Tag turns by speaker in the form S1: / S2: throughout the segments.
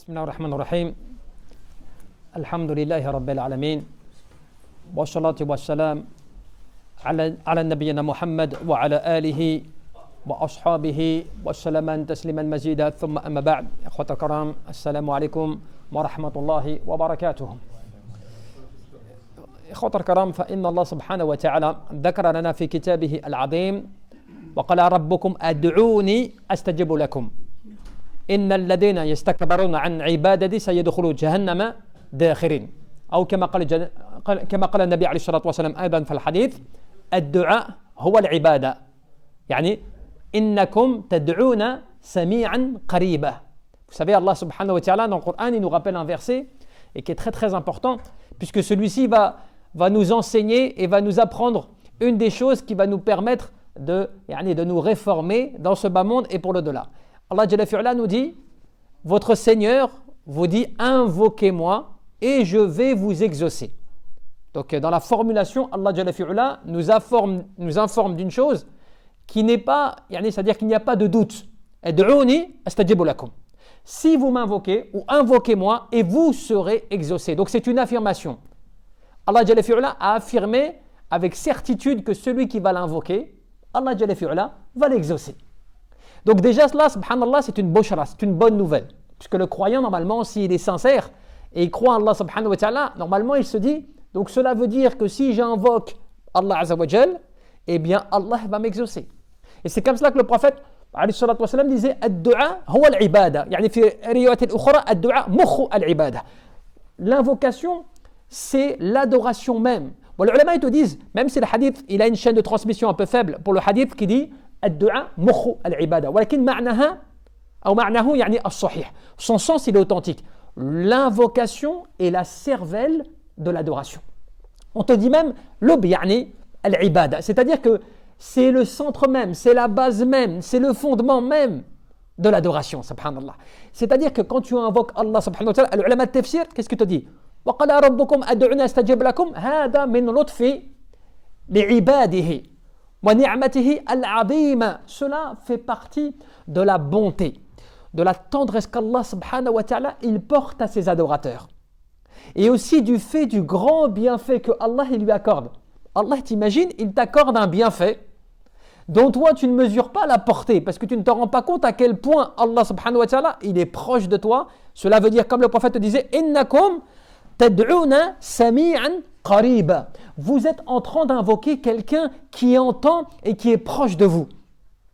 S1: بسم الله الرحمن الرحيم الحمد لله رب العالمين والصلاة والسلام على نبينا محمد وعلى آله وأصحابه وسلم تسليما مزيدا ثم أما بعد إخوة الكرام السلام عليكم ورحمة الله وبركاته إخوة الكرام فإن الله سبحانه وتعالى ذكر لنا في كتابه العظيم وقال ربكم أدعوني أستجب لكم إن الذين يستكبرون عن عبادتي سيدخلوا جهنم داخرين أو كما قال النبي عليه الصلاة والسلام أيضا في الحديث الدعاء هو العبادة يعني إنكم تدعون سميعا قريبا. Vous savez, Allah subhanahu wa ta'ala dans le Coran il nous rappelle un verset et qui est très très important puisque celui-ci va nous enseigner et va nous apprendre une des choses qui va nous permettre de nous réformer dans ce bas monde et pour l'au-delà. Allah Jalla fi'ala nous dit, votre Seigneur vous dit, invoquez-moi et je vais vous exaucer. Donc dans la formulation, Allah Jalla fi'ala nous informe d'une chose qui n'est pas, c'est-à-dire qu'il n'y a pas de doute. Ad'ouni astajibu lakum. Si vous m'invoquez ou invoquez-moi et vous serez exaucés. Donc c'est une affirmation. Allah Jalla fi'ala a affirmé avec certitude que celui qui va l'invoquer, Allah Jalla fi'ala va l'exaucer. Donc déjà cela, subhanallah, c'est une boshra, c'est une bonne nouvelle. Puisque le croyant, normalement, s'il est sincère et il croit en Allah subhanahu wa ta'ala, normalement il se dit, donc cela veut dire que si j'invoque Allah azza wa jal, eh bien Allah va m'exaucer. Et c'est comme cela que le prophète alayhi salatu wa salam disait, ad-du'a huwa al-ibada. Yani fi riwayat al-ukhra, ad-du'a mukhu al-ibada. L'invocation, c'est l'adoration même. Bon, les ulama ils te disent, même si le hadith, il a une chaîne de transmission un peu faible, pour le hadith qui dit, الدعاء مخ العبادة ولكن معناها أو معناه يعني الصحيح. Son sens il est authentique. L'invocation est la cervelle de l'adoration. On te dit même lub يعني العبادة, c'est-à-dire que c'est le centre même, c'est la base même, c'est le fondement même de l'adoration, subhanallah. C'est-à-dire que quand tu invoques Allah subhanahu wa ta'ala, l'ulama al-tafsir, qu'est-ce que tu dis? وقال ربكم أدعوني أستجب لكم هذا من لطف لعباده. Cela fait partie de la bonté, de la tendresse qu'Allah subhanahu wa ta'ala il porte à ses adorateurs. Et aussi du fait du grand bienfait que Allah il lui accorde. Allah t'imagine, il t'accorde un bienfait dont toi tu ne mesures pas la portée parce que tu ne te rends pas compte à quel point Allah subhanahu wa ta'ala il est proche de toi. Cela veut dire comme le prophète disait, innakum tad'una sami'an qariba. Vous êtes en train d'invoquer quelqu'un qui entend et qui est proche de vous.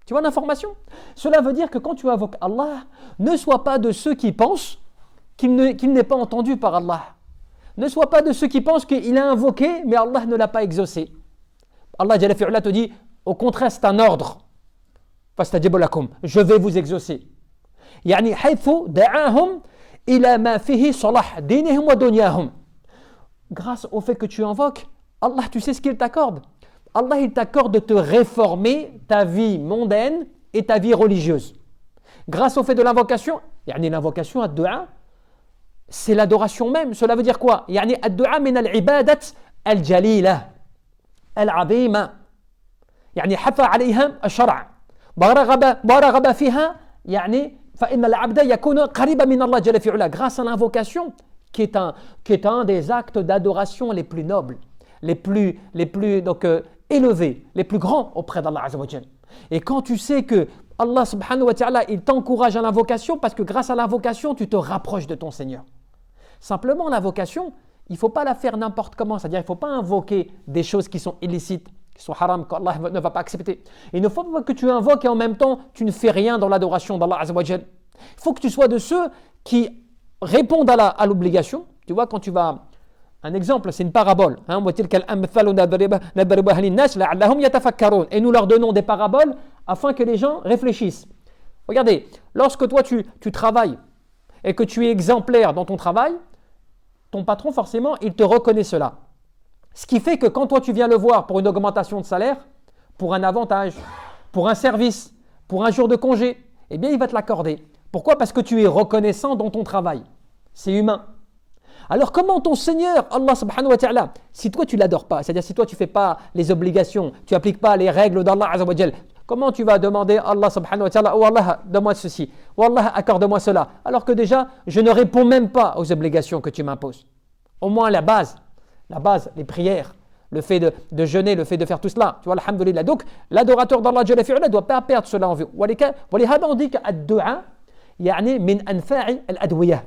S1: Tu vois l'information? Cela veut dire que quand tu invoques Allah, ne sois pas de ceux qui pensent qu'il n'est pas entendu par Allah. Ne sois pas de ceux qui pensent qu'il a invoqué, mais Allah ne l'a pas exaucé. Allah Jalla fi'ala te dit, au contraire, c'est un ordre. Fastajibu lakum, je vais vous exaucer. Yani haythu da'ahum ila ma fihi salah dinihum wa dunyahum. Grâce au fait que tu invoques, Allah, tu sais ce qu'il t'accorde. Allah, il t'accorde de te réformer ta vie mondaine et ta vie religieuse. Grâce au fait de l'invocation, l'invocation ad-du'a, c'est l'adoration même. Cela veut dire quoi? Ad-du'a min al-ibadat al-jalila, al-azima. حث عليها الشرع ورغب فيها فإن العبد يكون قريبا من الله جل في علاه. Grâce à l'invocation, qui est un des actes d'adoration les plus nobles, les plus donc, élevés, les plus grands auprès d'Allah Azza wa Jal. Et quand tu sais que Allah subhanahu wa ta'ala, il t'encourage à l'invocation parce que grâce à l'invocation, tu te rapproches de ton Seigneur. Simplement, l'invocation, il ne faut pas la faire n'importe comment, c'est-à-dire il ne faut pas invoquer des choses qui sont illicites, qui sont haram, qu'Allah ne va pas accepter. Il ne faut pas que tu invoques et en même temps, tu ne fais rien dans l'adoration d'Allah Azza wa Jal. Il faut que tu sois de ceux qui répondent à l'obligation. Tu vois, quand tu vas... Un exemple, c'est une parabole. Et nous leur donnons des paraboles afin que les gens réfléchissent. Regardez, lorsque toi tu travailles et que tu es exemplaire dans ton travail, ton patron forcément, il te reconnaît cela. Ce qui fait que quand toi tu viens le voir pour une augmentation de salaire, pour un avantage, pour un service, pour un jour de congé, eh bien il va te l'accorder. Pourquoi? Parce que tu es reconnaissant dans ton travail. C'est humain. Alors comment ton Seigneur, Allah subhanahu wa ta'ala, si toi tu ne l'adores pas, c'est-à-dire si toi tu ne fais pas les obligations, tu n'appliques pas les règles d'Allah Azza wa Jal, Comment tu vas demander à Allah subhanahu wa ta'ala, oh Allah, donne-moi ceci, oh Allah, accorde-moi cela, alors que déjà, je ne réponds même pas aux obligations que tu m'imposes. Au moins la base, les prières, le fait de jeûner, le fait de faire tout cela. Tu vois, alhamdoulilah. Donc, l'adorateur d'Allah ne doit pas perdre cela en vue. ولهذا on dit qu'ad-du'a يعني من أنفع الأدوية.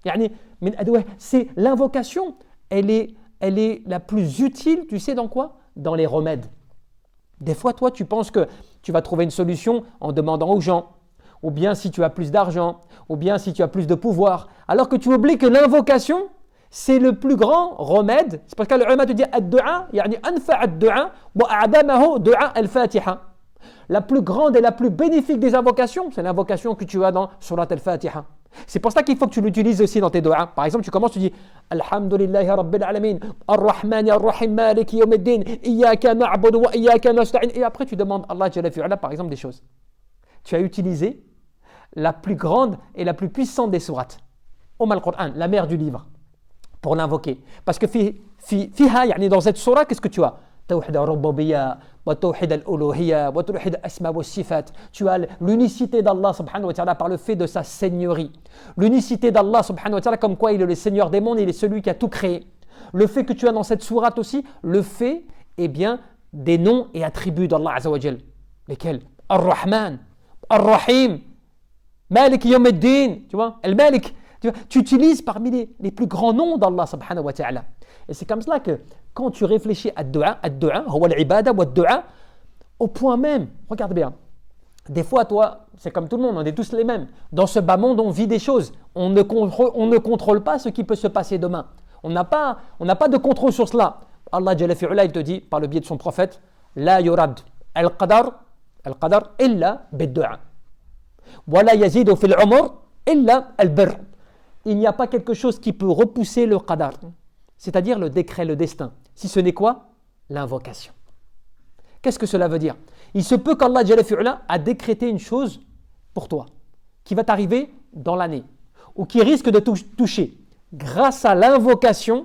S1: يعني من أدوية, c'est l'invocation, elle est la plus utile, tu sais dans quoi? Dans les remèdes. Des fois, toi, tu penses que tu vas trouver une solution en demandant aux gens, ou bien si tu as plus d'argent, ou bien si tu as plus de pouvoir, alors que tu oublies que l'invocation, c'est le plus grand remède. C'est parce que le ulama te dit ad-du'a, yani anfa' ad-du'a wa a'damahu du'a al-Fatiha. La plus grande et la plus bénéfique des invocations, c'est l'invocation que tu as dans Surat al-Fatiha. C'est pour ça qu'il faut que tu l'utilises aussi dans tes du'as. Par exemple, tu commences, tu dis Alhamdulillahi Rabbil Alamin, Ar-Rahman Ar-Rahim, Maliki Yawmiddin, Iyyaka na'budu wa Iyyaka nasta'in. Et après, tu demandes à Allah Jalla fi'ala, par exemple, des choses. Tu as utilisé la plus grande et la plus puissante des sourates, Al-Qur'an, la mère du livre, pour l'invoquer. Parce que fiha, yani dans cette sourate, qu'est-ce que tu as? Tawhid al-Rububiyyah, wa Tawhid al-Uluhiyyah, wa Tawhid al-Asma wa Sifat. Tu as l'unicité d'Allah subhanahu wa ta'ala par le fait de sa seigneurie. L'unicité d'Allah subhanahu wa ta'ala comme quoi il est le Seigneur des mondes, il est celui qui a tout créé. Le fait que tu as dans cette sourate aussi, le fait, eh bien, des noms et attributs d'Allah azza wa jal. Lesquels? Ar-Rahman, Ar-Rahim, Malik Yawmiddin, tu vois, Al-Malik. Tu utilises parmi les plus grands noms d'Allah subhanahu wa ta'ala. Et c'est comme cela que quand tu réfléchis à ad-du'a, huwa al-ibada wa ad-du'a, au point même, regarde bien, des fois toi, c'est comme tout le monde, on est tous les mêmes. Dans ce bas monde, on vit des choses. On ne contrôle pas ce qui peut se passer demain. On n'a pas de contrôle sur cela. Allah Jalla fi'ala, il te dit, par le biais de son prophète, La yurad al-qadar illa bid-du'a. Wa la yazidu fil umur illa al-birr. Il n'y a pas quelque chose qui peut repousser le qadar, c'est-à-dire le décret, le destin. Si ce n'est quoi? L'invocation. Qu'est-ce que cela veut dire? Il se peut qu'Allah Jalla fi'ala a décrété une chose pour toi, qui va t'arriver dans l'année, ou qui risque de te toucher. Grâce à l'invocation,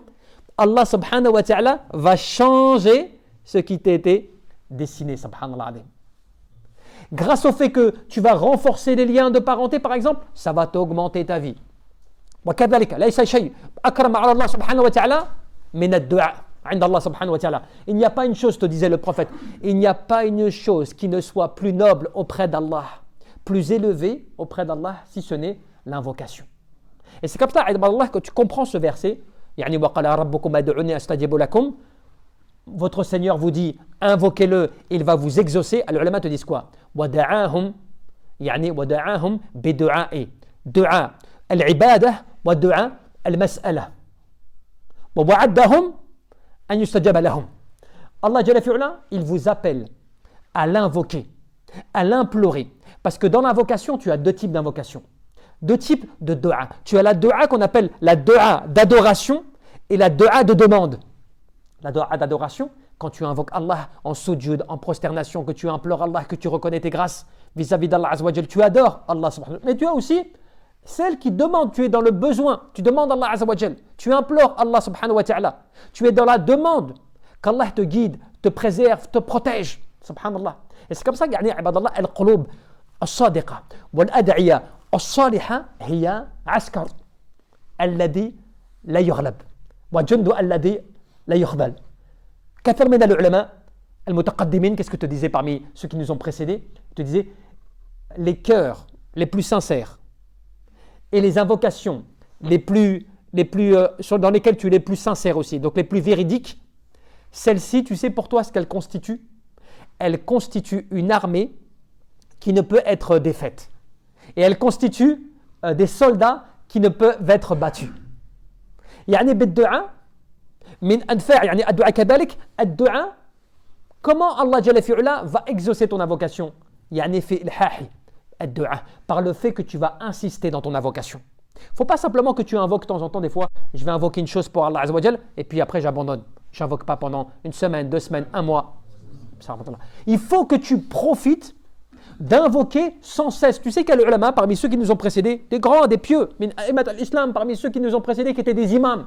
S1: Allah subhanahu wa ta'ala va changer ce qui t'était destiné, subhanallah. Grâce au fait que tu vas renforcer les liens de parenté, par exemple, ça va t'augmenter ta vie. وكذلك ليس شيء أكرم على الله سبحانه وتعالى من الدعاء عند الله سبحانه وتعالى. Il n'y a pas une chose, te disait le prophète, il n'y a pas une chose qui ne soit plus noble auprès d'Allah, plus élevée auprès d'Allah, si ce n'est l'invocation. Et c'est comme ça, Allah, que tu comprends ce verset. يعني وقال ربكم ادعوني أستجب لكم. Votre Seigneur vous dit, invoquez-le, il va vous exaucer. Alors, les ulama te disent quoi? ودعاهم يعني ودعاهم بدعاء دعاء العبادة والدعاء المسألة ووعدهم أن يستجاب لهم. Allah Jalla fi'ala, il vous appelle à l'invoquer, à l'implorer. Parce que dans l'invocation, tu as deux types d'invocation, deux types de dua. Tu as la dua qu'on appelle la dua d'adoration et la dua de demande. La dua d'adoration, quand tu invoques Allah en sujud, en prosternation, que tu implores Allah, que tu reconnais tes grâces vis-à-vis d'Allah Azza wa Jal, tu adores Allah subhanahu wa ta'ala. Mais tu as aussi celle qui demande, tu es dans le besoin, tu demandes à Allah Azza wa Jal, tu implores Allah subhanahu wa ta'ala, tu es dans la demande qu'Allah te guide, te préserve, te protège, subhanallah. Et c'est comme ça يعني عباد الله القلوب الصادقة والأدعية الصالحة هي عسكر الذي لا يغلب وجند الذي لا يخذل. كثير من العلماء المتقدمين, qu'est-ce que te disaient parmi ceux qui nous ont précédés? Ils te disaient les cœurs les plus sincères et les invocations dans lesquelles tu es les plus sincère aussi, donc les plus véridiques, celles-ci, tu sais pour toi ce qu'elles constituent? Elles constituent une armée qui ne peut être défaite. Et elles constituent des soldats qui ne peuvent être battus. يعني بالدعاء من أنفع يعني الدعاء كذلك الدعاء comment Allah Jalla fi'ala va exaucer ton invocation يعني في الحاح الدعاء par le fait que tu vas insister dans ton invocation. Faut pas simplement que tu invoques de temps en temps, des fois je vais invoquer une chose pour Allah Azza wa Jal et puis après j'abandonne. J'invoque pas pendant une semaine, 2 semaines, 1 mois. Il faut que tu profites d'invoquer sans cesse. Tu sais qu'il y a les ulama parmi ceux qui nous ont précédés, des grands, des pieux, min a'immat al-islam, parmi ceux qui nous ont précédés qui étaient des imams.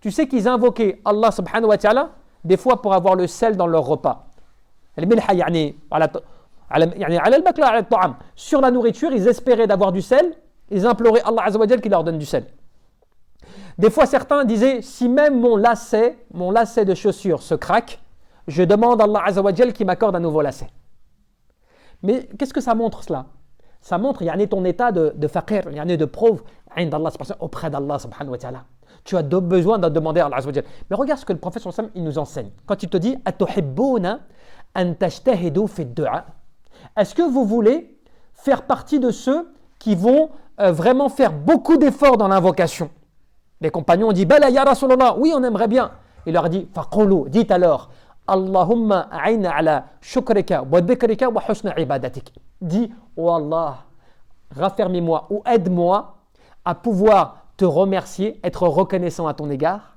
S1: Tu sais qu'ils invoquaient Allah subhanahu wa ta'ala des fois pour avoir le sel dans leur repas. الملح يعني على الماكلة على الطعام. Sur la nourriture, ils espéraient d'avoir du sel, ils imploraient Allah Azza wa Jal qui leur donne du sel. Des fois, certains disaient, si même mon lacet de chaussure se craque, je demande à Allah Azza wa Jal qui m'accorde un nouveau lacet. Mais qu'est-ce que ça montre cela? Ça montre ton état de faqir, de pauvre auprès d'Allah subhanahu wa ta'ala. Tu as besoin de demander à Allah Azza wa Jal. Mais regarde ce que le prophète sallallahu alayhi wa sallam, il nous enseigne. Quand il te dit Atuhibbuna an tajtahidu fi du'a. Est-ce que vous voulez faire partie de ceux qui vont vraiment faire beaucoup d'efforts dans l'invocation? Les compagnons ont dit Bala ya Rasulallah, oui, on aimerait bien. Il leur a dit Faqulu, dites alors Allahumma a'inna ala shukrika wa dhikrika wa husna ibadatik. Dis, oh Allah, raffermis-moi ou aide-moi à pouvoir te remercier, être reconnaissant à ton égard,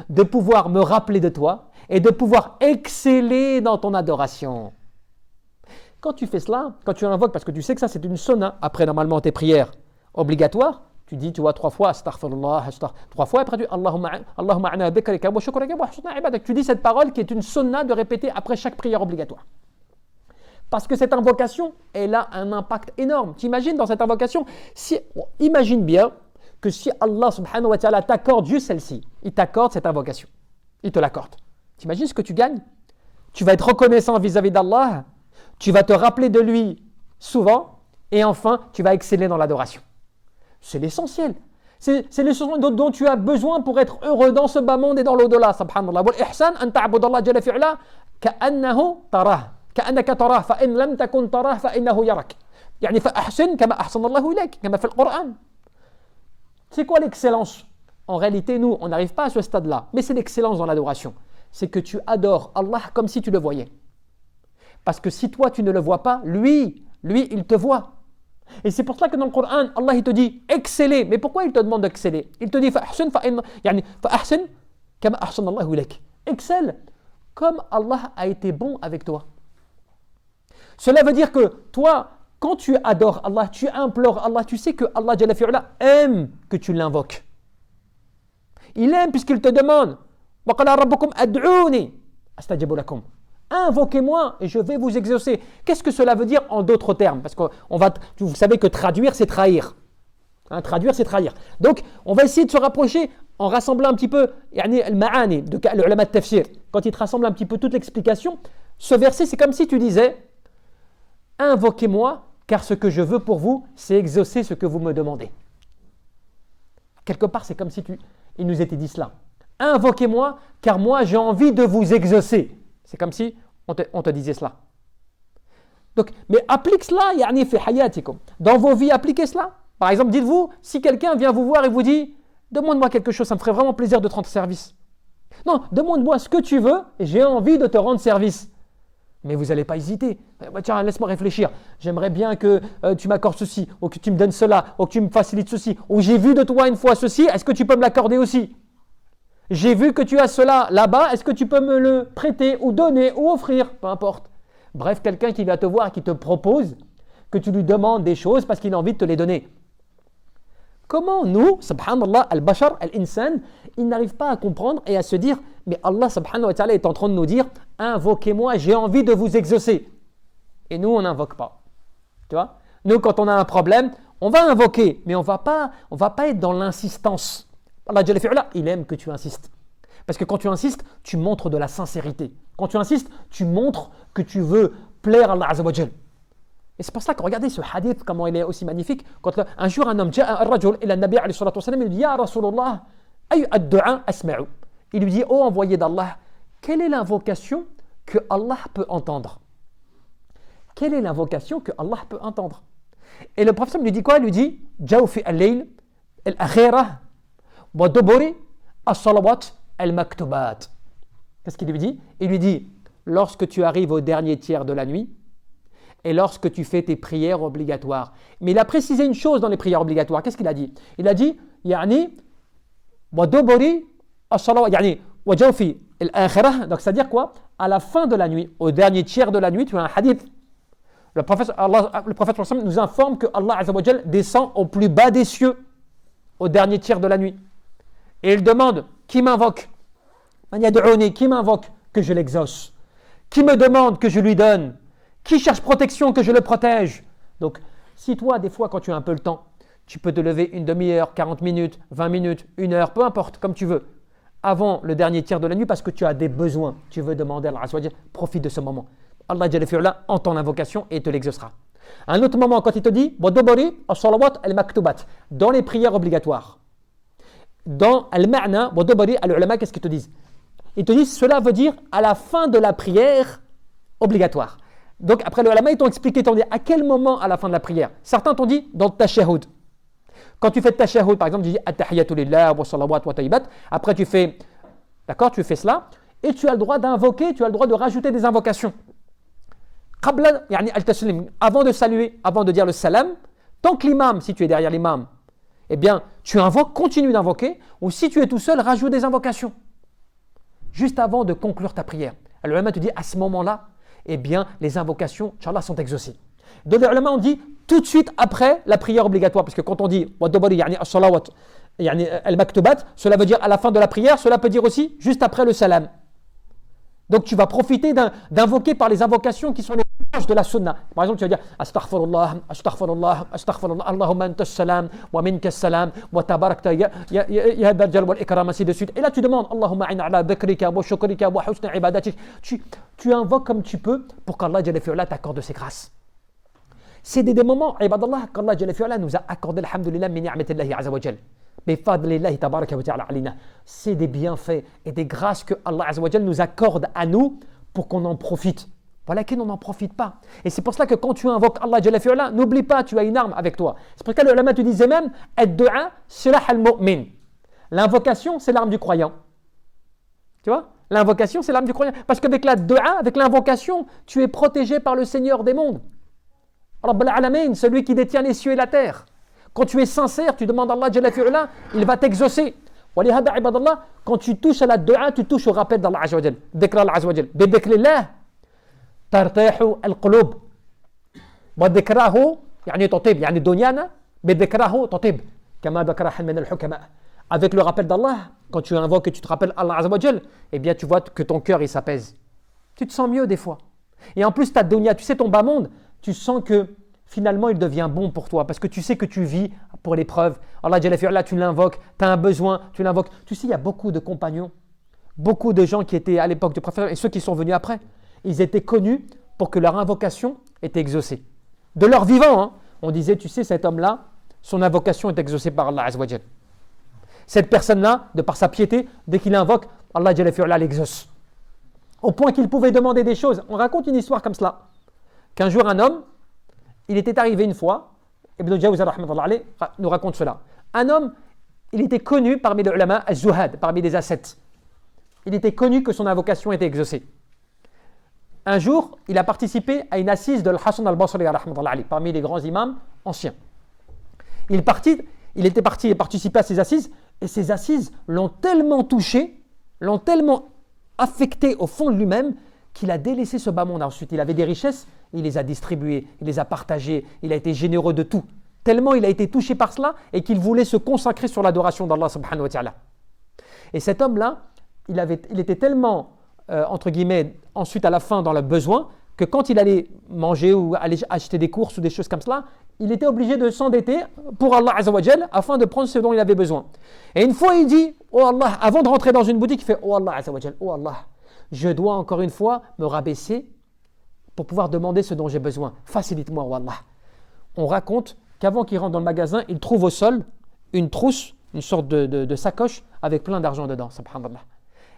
S1: de pouvoir me rappeler de toi et de pouvoir exceller dans ton adoration. Quand tu fais cela, quand tu invoques, parce que tu sais que ça c'est une sunna, après normalement tes prières obligatoires, tu dis, tu vois, 3 fois, astaghfirullah, 3 fois, après tu dis, Allahumma a'na dhikrika wa shukrika wa husna ibadatik. Tu dis cette parole qui est une sunna de répéter après chaque prière obligatoire. Parce que cette invocation, elle a un impact énorme. Tu imagines dans cette invocation, imagine bien que si Allah subhanahu wa ta'ala t'accorde juste celle-ci, il t'accorde cette invocation, il te l'accorde. Tu imagines ce que tu gagnes? Tu vas être reconnaissant vis-à-vis d'Allah, tu vas te rappeler de lui souvent, et enfin, tu vas exceller dans l'adoration. C'est l'essentiel. C'est l'essentiel dont tu as besoin pour être heureux dans ce bas monde et dans l'au-delà. Subhanallah. Wal ihsan an ta'budallah jalla fi'ala ka'annahu tarah. كأنك تراه فإن لم تكن تراه فإنه يراك. يعني فأحسن كما أحسن الله إليك كما في القرآن. C'est quoi l'excellence? En réalité, nous, on n'arrive pas à ce stade-là. Mais c'est l'excellence dans l'adoration. C'est que tu adores Allah comme si tu le voyais. Parce que si toi, tu ne le vois pas, lui, il te voit. Et c'est pour cela que dans le Coran, Allah, il te dit exceller. Mais pourquoi il te demande d'exceller? Il te dit فأحسن فأحسن كما أحسن الله إليك. Excelle comme Allah a été bon avec toi. Cela veut dire que toi, quand tu adores Allah, tu implores Allah, tu sais que Allah Jalla fi'ala aime que tu l'invoques. Il aime puisqu'il te demande وَقَالَ رَبُّكُمْ أَدْعُونِي أَسْتَجِبُ لَكُمْ. Invoquez-moi et je vais vous exaucer. Qu'est-ce que cela veut dire en d'autres termes? Parce que vous savez que traduire, c'est trahir. Traduire, c'est trahir. Donc, on va essayer de se rapprocher en rassemblant un petit peu al-ma'ani, de l'ulama de tafsir. Quand il te rassemble un petit peu toute l'explication, ce verset, c'est comme si tu disais invoquez-moi, car ce que je veux pour vous, c'est exaucer ce que vous me demandez. Quelque part, c'est comme si il nous était dit cela. Invoquez-moi, car moi, j'ai envie de vous exaucer. C'est comme si on te disait cela. Donc, mais applique cela, fi hayatikum. Dans vos vies, appliquez cela. Par exemple, dites-vous, si quelqu'un vient vous voir et vous dit demande-moi quelque chose, ça me ferait vraiment plaisir de te rendre service. Non, demande-moi ce que tu veux et j'ai envie de te rendre service. Mais vous n'allez pas hésiter. Tiens, laisse-moi réfléchir. J'aimerais bien que tu m'accordes ceci, ou que tu me donnes cela, ou que tu me facilites ceci, ou j'ai vu de toi une fois ceci, est-ce que tu peux me l'accorder aussi? J'ai vu que tu as cela là-bas, est-ce que tu peux me le prêter, ou donner, ou offrir? Peu importe. Bref, quelqu'un qui vient te voir et qui te propose que tu lui demandes des choses parce qu'il a envie de te les donner. Comment nous, subhanallah, al-bashar, al-insan, ils n'arrivent pas à comprendre et à se dire mais Allah subhanahu wa ta'ala est en train de nous dire invoquez-moi, j'ai envie de vous exaucer. Et nous, on n'invoque pas. Tu vois? Nous, quand on a un problème, on va invoquer, mais on va pas être dans l'insistance. Allah Jalla fi'ala, il aime que tu insistes. Parce que quand tu insistes, tu montres de la sincérité. Quand tu insistes, tu montres que tu veux plaire à Allah Azza wa Jal. Et c'est pour ça que regardez ce hadith, comment il est aussi magnifique. Quand un jour un homme, ja'a ar-rajul ila an-nabi alayhi salatu wa sallam, il dit Ya Rasulullah, ay ad-du'a asma'u. Il lui dit ô envoyé d'Allah, quelle est l'invocation que Allah peut entendre? Quelle est l'invocation que Allah peut entendre? Et le prophète lui dit quoi? Il lui dit Jawfi al-layl al-akhirah wa duburi as-salawat al-maktubat. Qu'est-ce qu'il lui dit? Il lui dit lorsque tu arrives au dernier tiers de la nuit et lorsque tu fais tes prières obligatoires. Mais il a précisé une chose dans les prières obligatoires. Qu'est-ce qu'il a dit? Il a dit yani wa duburi as-salawat yani wa jawfi al-akhirah. Donc c'est-à-dire quoi? À la fin de la nuit, au dernier tiers de la nuit, tu as un hadith. Le prophète nous informe que Allah Azza wa Jal descend au plus bas des cieux, au dernier tiers de la nuit. Et il demande, qui m'invoque? Qui m'invoque? Que je l'exauce. Qui me demande que je lui donne? Qui cherche protection que je le protège? Donc, si toi, des fois, quand tu as un peu le temps, tu peux te lever une demi-heure, 40 minutes, 20 minutes, une heure, peu importe, comme tu veux, avant le dernier tiers de la nuit parce que tu as des besoins, tu veux demander à Allah Azza wa Jal, profite de ce moment. Allah Jalla fi'ala entend l'invocation et te l'exaucera. Un autre moment, quand il te dit Wadobari as-salawat al-maktubat, dans les prières obligatoires. Dans al-ma'na, Wadobari al-ulama, qu'est-ce qu'ils te disent? Ils te disent cela veut dire à la fin de la prière obligatoire. Donc après le ulama, ils t'ont expliqué, ils t'ont dit à quel moment à la fin de la prière. Certains t'ont dit dans le tashahhud. Quand tu fais le tashahhud, par exemple, tu dis at-tahiyatu lillah wa salawat wa tayyibat. Après tu fais, d'accord, tu fais cela et tu as le droit d'invoquer, tu as le droit de rajouter des invocations. Qabla, yani al-taslim, avant de saluer, avant de dire le salam, tant que l'imam, si tu es derrière l'imam, eh bien, tu invoques, continue d'invoquer, ou si tu es tout seul, rajoute des invocations. Juste avant de conclure ta prière. Le ulama te dit, à ce moment-là, eh bien, les invocations, Inch'Allah, sont exaucées. Donc, le ulama, on dit tout de suite après la prière obligatoire, parce que quand on dit wadobari, yani as-salawat, yani al-maktubat, cela veut dire à la fin de la prière, cela peut dire aussi juste après le salam. Donc tu vas profiter d'invoquer par les invocations qui sont les proches de la sunna. Par exemple, tu vas dire Astaghfirullah, Astaghfirullah, Astaghfirullah, Allahumma anta salam, wa minka salam, wa tabarakta ya dajjal wal ikram, ainsi de suite. Et là tu demandes Allahumma a'in ala dhikrika wa shukrika wa husna ibadatik. Tu invoques comme tu peux pour qu'Allah Jalla fi'ala t'accorde ses grâces. C'est des moments, ibadallah, qu'Allah Jalla fi'ala nous a accordé, alhamdulillah, min ni'matillahi azza wa jal. C'est des bienfaits et des grâces que Allah Azza wa Jal nous accorde à nous pour qu'on en profite. Voilà qu'on n'en profite pas. Et c'est pour cela que quand tu invoques Allah Jalla fi'ala, n'oublie pas, tu as une arme avec toi. C'est pour ça que le ulama te disait même ad-du'a silah al-mu'min. L'invocation, c'est l'arme du croyant. Tu vois? L'invocation, c'est l'arme du croyant. Parce qu'avec la du'a, avec l'invocation, tu es protégé par le Seigneur des mondes. Rabb al-alamin, celui qui détient les cieux et la terre. Quand tu es sincère, tu demandes à Allah Jalla fi'ala, il va t'exaucer. Walihada ibadallah, quand tu touches à la du'a, tu touches au rappel d'Allah Azza wa Jal. Dhikr Allah Azza wa Jal. Bidhikrillah tartahu al-qulub. Wa dhikrahu yani tatib, yani dunyana, bidhikrahu tatib. Kama dhakara min al-hukama. Avec le rappel d'Allah, quand tu invoques et tu te rappelles Allah Azza wa Jal, eh bien tu vois que ton cœur il s'apaise. Tu te sens mieux des fois. Et en plus ta dunya, tu sais ton bas monde, tu sens que finalement, il devient bon pour toi parce que tu sais que tu vis pour l'épreuve. Allah Jalla fi'ala, tu l'invoques, tu as un besoin, tu l'invoques. Tu sais, il y a beaucoup de compagnons, beaucoup de gens qui étaient à l'époque du prophète et ceux qui sont venus après. Ils étaient connus pour que leur invocation était exaucée. De leur vivant, hein, on disait, tu sais, cet homme-là, son invocation est exaucée par Allah Azza wa Jal. Cette personne-là, de par sa piété, dès qu'il invoque, Allah Jalla fi'ala l'exauce. Au point qu'il pouvait demander des choses. On raconte une histoire comme cela. Qu'un jour, un homme, il était arrivé une fois, Ibn Jawza nous raconte cela. Un homme, il était connu parmi les ulama az-zuhad, parmi les ascètes. Il était connu que son invocation était exaucée. Un jour, il a participé à une assise de Al-Hasan al-Basri parmi les grands imams anciens. Il était parti participer à ces assises et ces assises l'ont tellement touché, l'ont tellement affecté au fond de lui-même qu'il a délaissé ce bas monde. Ensuite, il avait des richesses, il les a distribuées, il les a partagées, il a été généreux de tout. Tellement il a été touché par cela et qu'il voulait se consacrer sur l'adoration d'Allah subhanahu wa ta'ala. Et cet homme-là, il était tellement, entre guillemets, ensuite à la fin dans le besoin, que quand il allait manger ou aller acheter des courses ou des choses comme cela, il était obligé de s'endetter pour Allah Azza wa Jal afin de prendre ce dont il avait besoin. Et une fois, il dit, oh Allah, avant de rentrer dans une boutique, il fait, oh Allah Azza wa Jal, oh Allah, je dois encore une fois me rabaisser pour pouvoir demander ce dont j'ai besoin. Facilite-moi, oh Allah. On raconte qu'avant qu'il rentre dans le magasin, il trouve au sol une trousse, une sorte de sacoche avec plein d'argent dedans, subhanallah.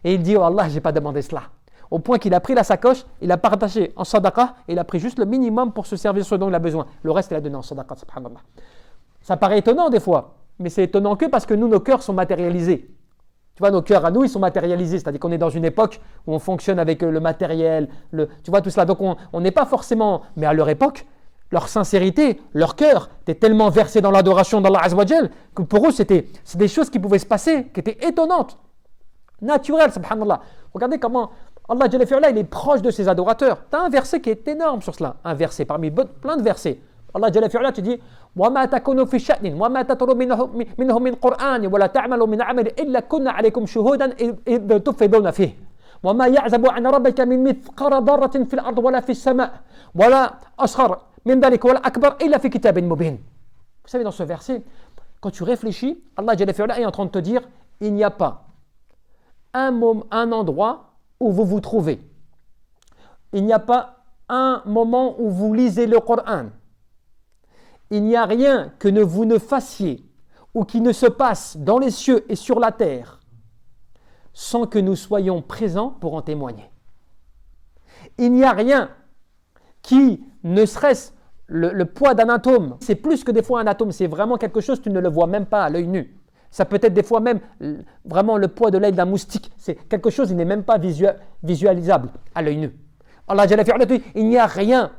S1: Et il dit, oh Allah, je n'ai pas demandé cela. Au point qu'il a pris la sacoche, il a partagé en sadaqa, et il a pris juste le minimum pour se servir ce dont il a besoin. Le reste, il a donné en sadaqa, subhanallah. Ça paraît étonnant des fois, mais c'est étonnant que parce que nous, nos cœurs sont matérialisés. Tu vois, nos cœurs à nous, ils sont matérialisés, c'est-à-dire qu'on est dans une époque où on fonctionne avec le matériel, tu vois, tout cela. Donc on n'est pas forcément, mais à leur époque, leur sincérité, leur cœur était tellement versé dans l'adoration d'Allah Azza wa Jal que pour eux, c'est des choses qui pouvaient se passer, qui étaient étonnantes, naturelles, subhanallah. Regardez comment Allah Jalla fi'ala, il est proche de ses adorateurs. Tu as un verset qui est énorme sur cela, un verset parmi plein de versets. Allah Jalla fi'ala te dit وَمَا تَكُونُوا فِي شَأْنٍ وَمَا تَتْلُوا مِنْهُ مِنْ قُرْآنٍ وَلَا تَعْمَلُوا مِنْ عَمَلٍ إِلَّا كُنَّا عَلَيْكُمْ شُهُودًا إِذْ تُفِيضُونَ فِيهِ وما يعزب عن ربك من مثقال ذرة في الأرض ولا في السماء ولا أصغر من ذلك ولا أكبر إلا في كتاب مبين. Vous savez, dans ce verset, quand tu réfléchis, Allah Jalla fi'ala est en train de te dire, il n'y a pas un endroit où vous vous trouvez. Il n'y a pas un moment où vous lisez le Coran. Il n'y a rien que vous ne fassiez ou qui ne se passe dans les cieux et sur la terre sans que nous soyons présents pour en témoigner. Il n'y a rien qui, ne serait-ce le poids d'un atome, c'est plus que des fois un atome, c'est vraiment quelque chose, tu ne le vois même pas à l'œil nu. Ça peut être des fois même vraiment le poids de l'aile d'un moustique. C'est quelque chose, il n'est même pas visualisable à l'œil nu. Allah Jalla fi'ala dit, il n'y a rien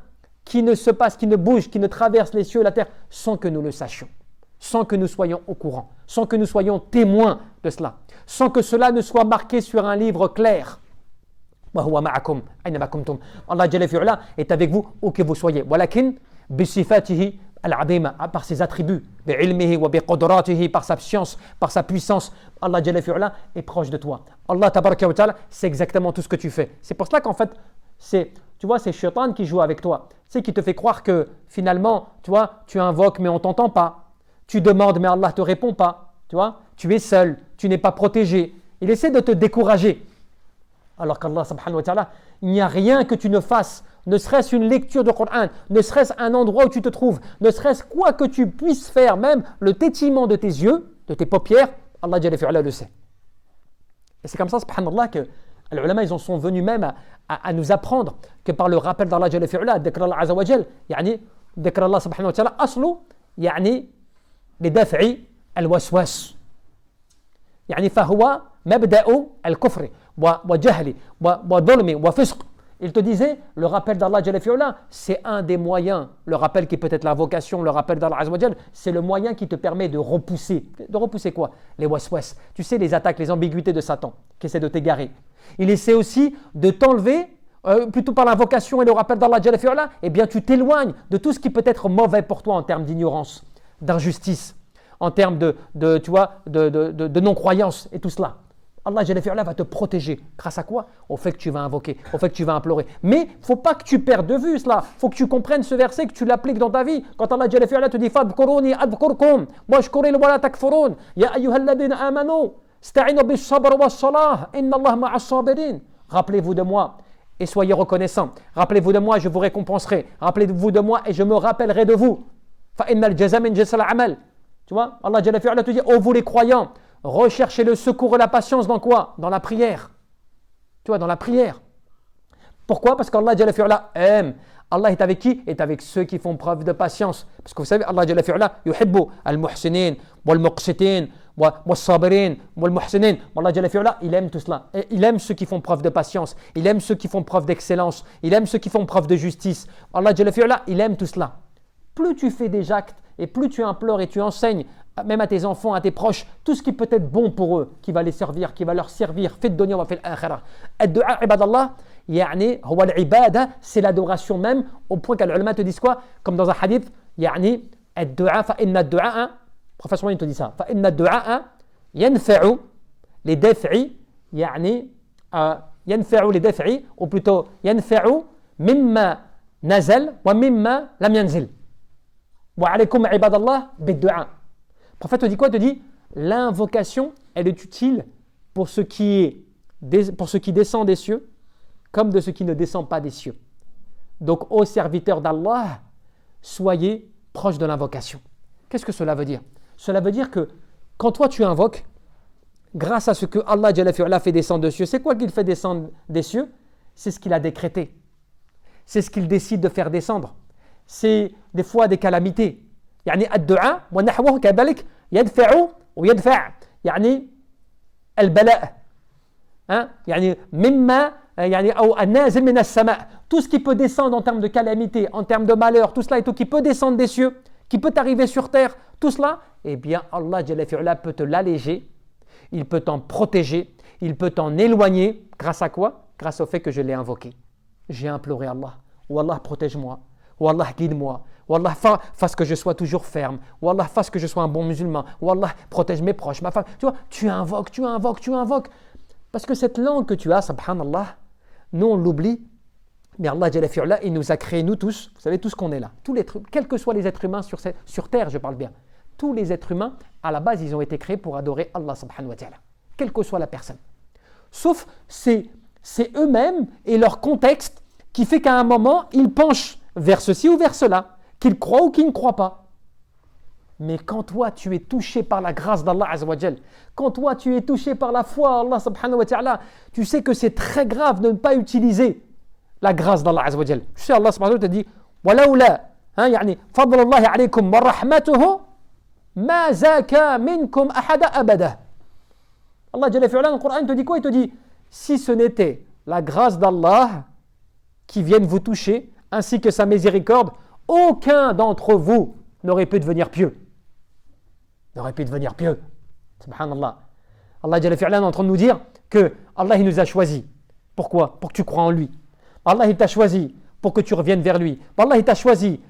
S1: qui ne se passe, qui ne bouge, qui ne traverse les cieux et la terre sans que nous le sachions, sans que nous soyons au courant, sans que nous soyons témoins de cela, sans que cela ne soit marqué sur un livre clair. Allah Jalla fi'ala est avec vous où que vous soyez. Walakin bisifatihi al-'azima, par ses attributs, bi'ilmihi wa biqudratihi, par sa science, par sa puissance, Allah Jalla fi'ala est proche de toi. Allah tabaraka wa ta'ala, c'est exactement tout ce que tu fais. C'est pour cela qu'en fait, tu vois, c'est Shaitan qui joue avec toi. C'est qui te fait croire que finalement, tu vois, tu invoques mais on t'entend pas. Tu demandes mais Allah te répond pas. Tu vois, tu es seul, tu n'es pas protégé. Il essaie de te décourager. Alors qu'Allah subhanahu wa ta'ala, il n'y a rien que tu ne fasses, ne serait-ce une lecture de Coran, ne serait-ce un endroit où tu te trouves, ne serait-ce quoi que tu puisses faire, même le tétillement de tes yeux, de tes paupières, Allah Jalla fi'ala le sait. Et c'est comme ça, subhanallah, que les ulama, ils en sont venus même à nous apprendre que par le rappel d'Allah Jalla fi'ala, dhikr Allah azza wa jal, yani dhikr Allah subhanahu wa ta'ala, aslu, yani lidaf'i al-waswas. يعني فهو مبدأ الكفر وجهل وظلم وفسق. Il te disait, le rappel d'Allah Jalla fi'ala, c'est un des moyens, le rappel qui peut être la vocation, le rappel d'Allah Azza wa Jal, c'est le moyen qui te permet de repousser quoi? Les waswas. Tu sais, les attaques, les ambiguïtés de Satan, qui essaie de t'égarer. Il essaie aussi de t'enlever, plutôt par l'invocation et le rappel d'Allah Jalla fi'ala, eh bien tu t'éloignes de tout ce qui peut être mauvais pour toi en termes d'ignorance, d'injustice, en termes de non-croyance et tout cela. Allah Jalla fi'ala va te protéger. Grâce à quoi? Au fait que tu vas invoquer, au fait que tu vas implorer. Mais il ne faut pas que tu perdes de vue cela. Il faut que tu comprennes ce verset, que tu l'appliques dans ta vie. Quand Allah Jalla fi'ala te dit Fadhkuruni adhkurkum washkuril wa la takfurun ya ayyuhalladhina amanu ista'inu bis-sabr was-salah inna Allah ma'as sabirin. Rappelez-vous de moi et soyez reconnaissants. Rappelez-vous de moi, je vous récompenserai. Rappelez-vous de moi et je me rappellerai de vous. Fa innal jaza min jinsil amal. Tu vois, Allah Jalla fi'ala te dit, ô vous les croyants, recherchez le secours et la patience dans quoi? Dans la prière. Tu vois, dans la prière. Pourquoi? Parce qu'Allah Jalla fi'ala aime. Allah est avec qui? Est avec ceux qui font preuve de patience. Parce que vous savez, Allah Jalla fi'ala yuhibbu al-muhsinin, wal-muqsitin, wal-sabirin, wal-muhsinin. Allah Jalla fi'ala, il aime tout cela. Et il aime ceux qui font preuve de patience. Il aime ceux qui font preuve d'excellence. Il aime ceux qui font preuve de justice. Allah Jalla fi'ala, il aime tout cela. Plus tu fais des actes et plus tu implores et tu enseignes, même à tes enfants, à tes proches, tout ce qui peut être bon pour eux, qui va les servir, qui va leur servir, fait de dunya wa fil akhirah. Ad-du'a ibadallah, yani huwa al-ibada, c'est l'adoration même, au point que les ulama te disent quoi? Comme dans un hadith, yani ad-du'a fa inna ad-du'a, professeur il te dit ça, fa inna ad-du'a yanfa'u li daf'i, yani yanfa'u li daf'i, ou plutôt yanfa'u mimma nazal wa mimma lam yanzil. Wa alaykum ibadallah bid-du'a. Le prophète te dit quoi? Il te dit l'invocation, elle est utile pour ce qui descend des cieux comme de ce qui ne descend pas des cieux. Donc, ô serviteurs d'Allah, soyez proches de l'invocation. Qu'est-ce que cela veut dire? Cela veut dire que quand toi tu invoques, grâce à ce que Allah Jalla fi'ala fait descendre des cieux, c'est quoi qu'il fait descendre des cieux? C'est ce qu'il a décrété. C'est ce qu'il décide de faire descendre. C'est des fois des calamités. يعني الدعاء ونحوه كذلك يدفع ويدفع يعني البلاء يعني مما يعني أو النازل من السماء. Tout ce qui peut descendre en termes de calamité, en termes de malheur, tout cela et tout qui peut descendre des cieux, qui peut arriver sur terre, tout cela, eh bien Allah Jalla fi'ala peut te l'alléger, il peut t'en protéger, il peut t'en éloigner. Grâce à quoi? Grâce au fait que je l'ai invoqué. J'ai imploré Allah. Ou Allah protège-moi. Ou Allah guide-moi. Ou Allah fasse que je sois toujours ferme. Ou Allah fasse que je sois un bon musulman. Ou Allah protège mes proches, ma femme. Tu vois, tu invoques. Parce que cette langue que tu as, subhanallah, nous on l'oublie, mais Allah Jalla fi'ala, il nous a créés, nous tous, vous savez tous qu'on est là, quels que soient les êtres humains sur terre, je parle bien, tous les êtres humains, à la base, ils ont été créés pour adorer Allah subhanahu wa ta'ala, quelle que soit la personne. Sauf, c'est eux-mêmes et leur contexte qui fait qu'à un moment, ils penchent vers ceci ou vers cela, qu'ils croient ou qu'ils ne croient pas. Mais quand toi, tu es touché par la grâce d'Allah Azza wa Jal, quand toi, tu es touché par la foi Allah subhanahu wa ta'ala, tu sais que c'est très grave de ne pas utiliser la grâce d'Allah Azza wa Jal. Tu sais, Allah subhanahu wa ta'ala te dit « Walaoula, yani, fadlullahi alaykum wa rahmatuhu, ma zaka minkum ahada abada. » Allah Jalla fi'ala dans le Coran te dit quoi? Il te dit « Si ce n'était la grâce d'Allah qui vienne vous toucher, ainsi que sa miséricorde, aucun d'entre vous n'aurait pu devenir pieux. » N'aurait pu devenir pieux. Subhanallah. Allah Jalla fi'ala est en train de nous dire que Allah il nous a choisis. Pourquoi? Pour que tu crois en lui. Allah il t'a choisi pour que tu reviennes vers lui. Allah il t'a choisi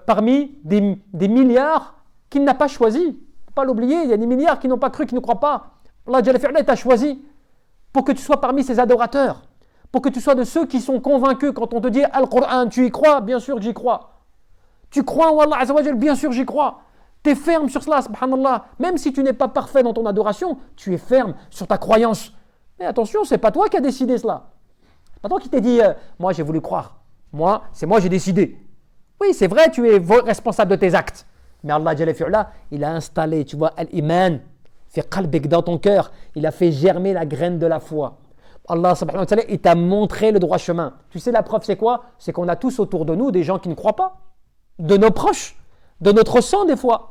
S1: parmi des milliards qu'il n'a pas choisi. Il ne faut pas l'oublier, il y a des milliards qui n'ont pas cru, qui ne croient pas. Allah Jalla fi'ala t'a choisi pour que tu sois parmi ses adorateurs. Pour que tu sois de ceux qui sont convaincus quand on te dit Al-Qur'an, tu y crois? Bien sûr que j'y crois. Tu crois en Allah Azza wa Jal? Bien sûr j'y crois. Tu es ferme sur cela, subhanallah. Même si tu n'es pas parfait dans ton adoration, tu es ferme sur ta croyance. Mais attention, c'est pas toi qui as décidé cela. C'est pas toi qui t'es dit moi j'ai voulu croire. C'est moi j'ai décidé. Oui, c'est vrai, tu es responsable de tes actes. Mais Allah Jalla fi'ala, il a installé, tu vois, al-iman, fi qalbik, dans ton cœur. Il a fait germer la graine de la foi. Allah subhanahu wa ta'ala, il t'a montré le droit chemin. Tu sais, la preuve, c'est quoi? C'est qu'on a tous autour de nous des gens qui ne croient pas. De nos proches, de notre sang des fois,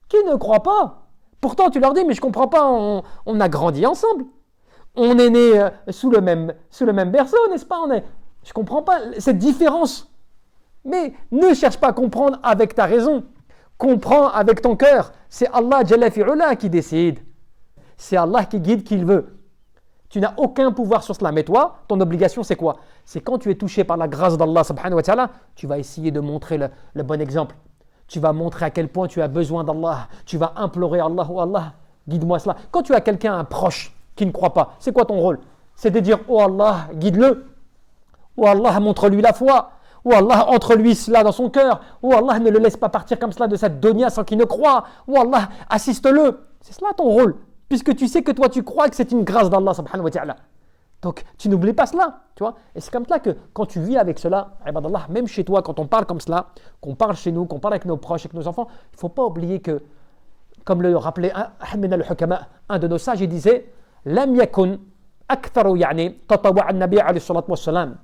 S1: qui ne croient pas. Pourtant, tu leur dis, mais je ne comprends pas, on a grandi ensemble. On est né sous le même berceau, n'est-ce pas? Je ne comprends pas cette différence. Mais ne cherche pas à comprendre avec ta raison. Comprends avec ton cœur. C'est Allah Jalla fi'ula qui décide. C'est Allah qui guide qui il veut. Tu n'as aucun pouvoir sur cela. Mais toi, ton obligation, c'est quoi? C'est quand tu es touché par la grâce d'Allah subhanahu wa ta'ala, tu vas essayer de montrer le bon exemple. Tu vas montrer à quel point tu as besoin d'Allah. Tu vas implorer Allah, oh Allah, guide-moi cela. Quand tu as quelqu'un, un proche, qui ne croit pas, c'est quoi ton rôle? C'est de dire, oh Allah, guide-le. Oh Allah, montre-lui la foi. Oh Allah, entre-lui cela dans son cœur. Oh Allah, ne le laisse pas partir comme cela de cette dunya sans qu'il ne croit. Oh Allah, assiste-le. C'est cela ton rôle. Puisque tu sais que toi, tu crois que c'est une grâce d'Allah subhanahu wa ta'ala. Donc, tu n'oublies pas cela, tu vois. Et c'est comme ça que quand tu vis avec cela, ibadallah, même chez toi, quand on parle comme cela, qu'on parle chez nous, qu'on parle avec nos proches, avec nos enfants, il ne faut pas oublier que, comme le rappelait Ahmed al-Hukama, un de nos sages, il disait « Lam yakun aktharu yani tatawa' an-nabi alayhi salatu wassalam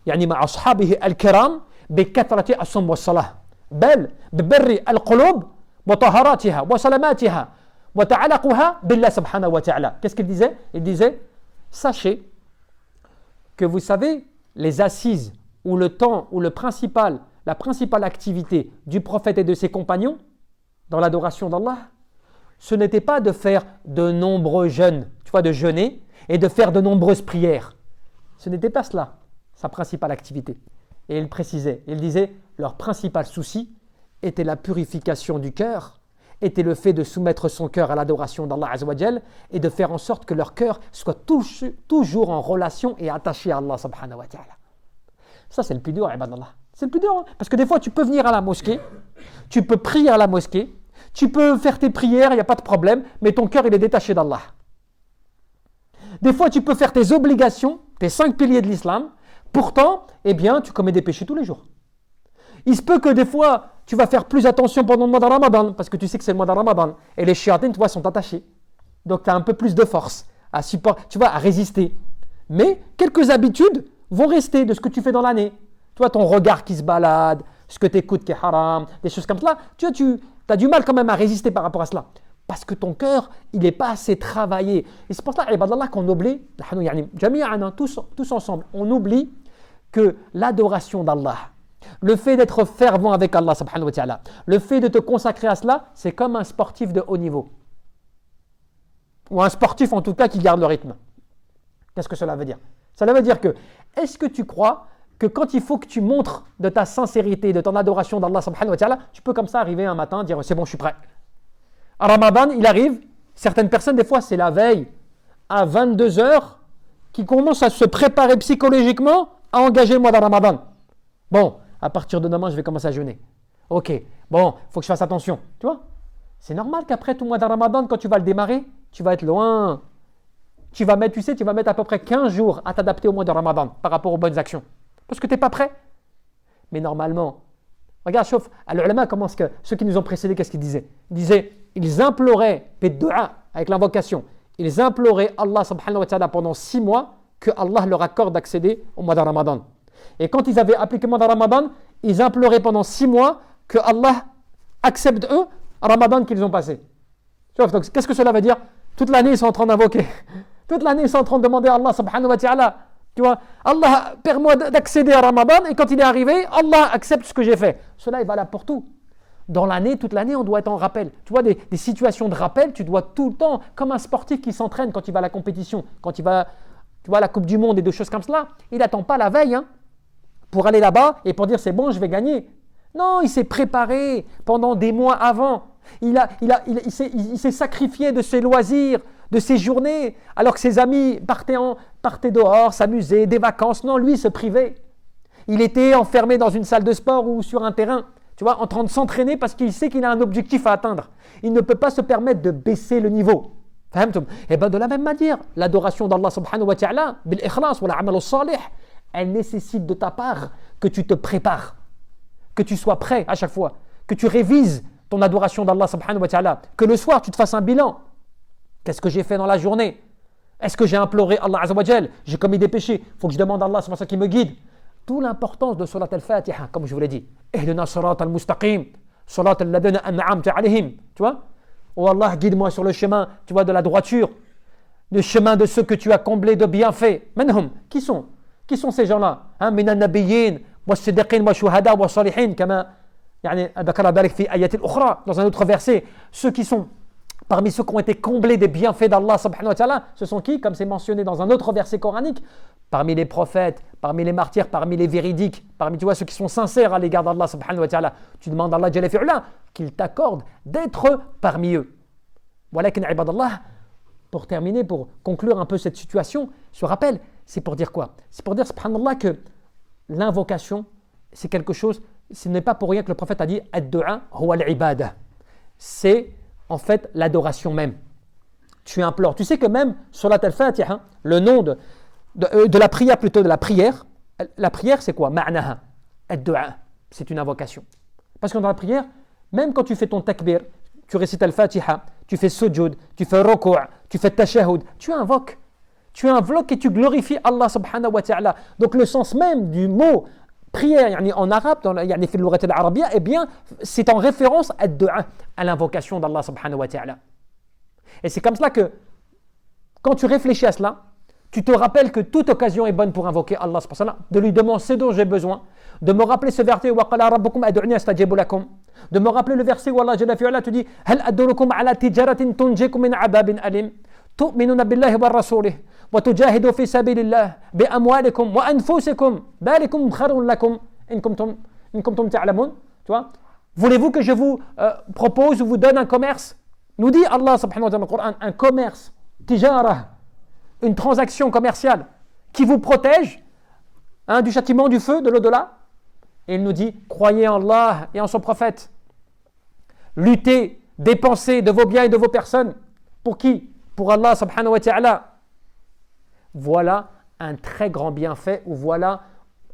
S1: yani ma'a ashabihi al-kiram bi kathrati as-sum was-salah bal bi birri al-qulub wa taharatiha wa salamatiha wa ta'alaquha billah subhanahu wa ta'ala » Qu'est-ce qu'il disait? Il disait « Sachez que vous savez, les assises ou le temps ou la principale activité du prophète et de ses compagnons dans l'adoration d'Allah, ce n'était pas de faire de nombreux jeûnes, tu vois, de jeûner et de faire de nombreuses prières. Ce n'était pas cela, sa principale activité. Et il précisait, il disait, leur principal souci était la purification du cœur, était le fait de soumettre son cœur à l'adoration d'Allah Azza wa Jal et de faire en sorte que leur cœur soit toujours en relation et attaché à Allah subhanahu wa ta'ala. Ça, c'est le plus dur, ibadallah. C'est le plus dur, hein? Parce que des fois, tu peux venir à la mosquée, tu peux prier à la mosquée, tu peux faire tes prières, il n'y a pas de problème, mais ton cœur, il est détaché d'Allah. Des fois, tu peux faire tes obligations, tes 5 piliers de l'islam, pourtant, eh bien, tu commets des péchés tous les jours. Il se peut que des fois, tu vas faire plus attention pendant le mois de Ramadan, parce que tu sais que c'est le mois de Ramadan, et les shayatins, toi, sont attachés. Donc, tu as un peu plus de force à résister. Mais quelques habitudes vont rester de ce que tu fais dans l'année. Toi, ton regard qui se balade, ce que tu écoutes qui est haram, des choses comme cela, tu as du mal quand même à résister par rapport à cela. Parce que ton cœur, il n'est pas assez travaillé. Et c'est pour ça, ibadallah, qu'on oublie, tous ensemble, on oublie que l'adoration d'Allah, le fait d'être fervent avec Allah subhanahu wa ta'ala, le fait de te consacrer à cela, c'est comme un sportif de haut niveau. Ou un sportif en tout cas qui garde le rythme. Qu'est-ce que cela veut dire? Cela veut dire que, est-ce que tu crois que quand il faut que tu montres de ta sincérité, de ton adoration d'Allah subhanahu wa ta'ala, tu peux comme ça arriver un matin et dire c'est bon, je suis prêt. À Ramadan, il arrive, certaines personnes, des fois, c'est la veille. à 22 heures, qui commence à se préparer psychologiquement à engager le mois de Ramadan. Bon, à partir de demain, je vais commencer à jeûner. Ok, bon, il faut que je fasse attention. Tu vois, c'est normal qu'après tout le mois de Ramadan, quand tu vas le démarrer, tu vas être loin. Tu vas mettre à peu près 15 jours à t'adapter au mois de Ramadan par rapport aux bonnes actions. Parce que tu n'es pas prêt. Mais normalement, regarde, chauffe, al-ulama, ceux qui nous ont précédés, qu'est-ce qu'ils disaient? Ils disaient, ils imploraient, bid-du'a, avec l'invocation, ils imploraient Allah subhanahu wa ta'ala pendant 6 mois que Allah leur accorde d'accéder au mois de Ramadan. Et quand ils avaient appliqué le mois de Ramadan, ils imploraient pendant 6 mois que Allah accepte eux Ramadan qu'ils ont passé. Donc, qu'est-ce que cela veut dire? Toute l'année, ils sont en train d'invoquer. Toute l'année, ils sont en train de demander à Allah subhanahu wa ta'ala. Tu vois, Allah, permet-moi d'accéder à Ramadan, et quand il est arrivé, Allah accepte ce que j'ai fait. Cela est valable pour tout. Dans l'année, toute l'année, on doit être en rappel. Tu vois, des situations de rappel, tu dois tout le temps, comme un sportif qui s'entraîne quand il va à la compétition, quand il va, tu vois, à la Coupe du Monde et des choses comme cela, il n'attend pas la veille pour aller là-bas et pour dire c'est bon, je vais gagner. Non, il s'est préparé pendant des mois avant. Il s'est sacrifié de ses loisirs, de ses journées, alors que ses amis partaient dehors, s'amusaient, des vacances. Non, lui, il se privait. Il était enfermé dans une salle de sport ou sur un terrain, tu vois, en train de s'entraîner parce qu'il sait qu'il a un objectif à atteindre. Il ne peut pas se permettre de baisser le niveau. Et bien de la même manière, l'adoration d'Allah subhanahu wa ta'ala, bil ikhlas wa l'amal salih, elle nécessite de ta part que tu te prépares, que tu sois prêt à chaque fois, que tu révises ton adoration d'Allah subhanahu wa ta'ala, que le soir tu te fasses un bilan. Qu'est-ce que j'ai fait dans la journée? Est-ce que j'ai imploré Allah azza wa jal? J'ai commis des péchés, il faut que je demande à Allah, c'est pour ça qu'il me guide. D'où l'importance de Surat al-Fatiha, comme je vous l'ai dit. Ihdina sirat al-mustaqim, Surat al-ladina an'amta alayhim. Tu vois? Oh Allah, guide-moi sur le chemin, tu vois, de la droiture, le chemin de ceux que tu as comblés de bienfaits. Manhum, qui sont ces gens-là? Minan nabiyyin, wa siddiqin, wa shuhada, wa salihin, kama dhakara dhalik fi ayatil ukhra, dans un autre verset. Ceux qui sont parmi ceux qui ont été comblés des bienfaits d'Allah subhanahu wa ta'ala, ce sont qui? Comme c'est mentionné dans un autre verset coranique, parmi les prophètes, parmi les martyrs, parmi les véridiques, parmi, tu vois, ceux qui sont sincères à l'égard d'Allah subhanahu wa ta'ala. Tu demandes à Allah jalla fi'ula qu'il t'accorde d'être parmi eux. Walakin ibadallah, pour terminer, pour conclure un peu cette situation, ce rappel, c'est pour dire quoi? C'est pour dire, subhanallah, que l'invocation, c'est quelque chose, ce n'est pas pour rien que le prophète a dit ad-du'a huwa al-ibada. C'est en fait l'adoration même. Tu implores. Tu sais que même Surat al-Fatiha, le nom de la prière, plutôt de la prière c'est quoi? Ma'naha, ad-du'a. C'est une invocation. Parce que dans la prière, même quand tu fais ton takbir, tu récites al-Fatiha, tu fais sujud, tu fais ruku', tu fais tashahhud, tu invoques. Tu invoques et tu glorifies Allah subhanahu wa ta'ala. Donc le sens même du mot prière en arabe, dans la lughat al-arabiyya, eh bien, c'est en référence à l'invocation d'Allah subhanahu wa ta'ala. Et c'est comme cela que, quand tu réfléchis à cela, tu te rappelles que toute occasion est bonne pour invoquer Allah subhanahu wa ta'ala, de lui demander ce dont j'ai besoin, de me rappeler ce verset wa qala rabbukum ad'uni astajibu lakum, de me rappeler le verset où Allah jalla fi'ala te dit hal adullukum ala tijaratin tunjikum min adhabin alim tu'minuna billahi wa rasulih وتجاهدوا في سبيل الله بأموالكم وأنفسكم ذلكم خير لكم إن كنتم تعلمون. Tu vois? Voulez-vous que je vous propose ou vous donne un commerce? Nous dit Allah subhanahu wa ta'ala dans le Coran, un commerce, tijara, une transaction commerciale qui vous protège du châtiment du feu de l'au-delà. Et il nous dit, croyez en Allah et en son prophète. Luttez, dépensez de vos biens et de vos personnes. Pour qui? Pour Allah subhanahu wa ta'ala. Voilà un très grand bienfait, ou voilà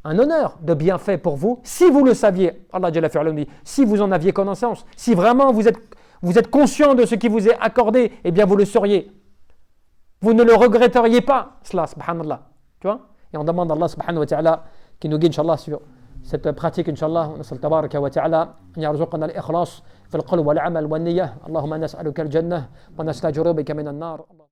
S1: un honneur de bienfait pour vous, si vous le saviez. Allah Jalla fi'ala dit, si vous en aviez connaissance, si vraiment vous êtes conscient de ce qui vous est accordé, eh bien vous le sauriez. Vous ne le regretteriez pas, cela, subhanallah. Tu vois? Et on demande à Allah subhanahu wa ta'ala qui nous guide, inshallah, sur cette pratique, inshallah. Nas'al tabaraka wa ta'ala an yarzuqana al-ikhlas fi al-qalb wal-amal wal-niyyah. Allahumma nas'aluka al-jannah wa nastajiru bika min an-nar.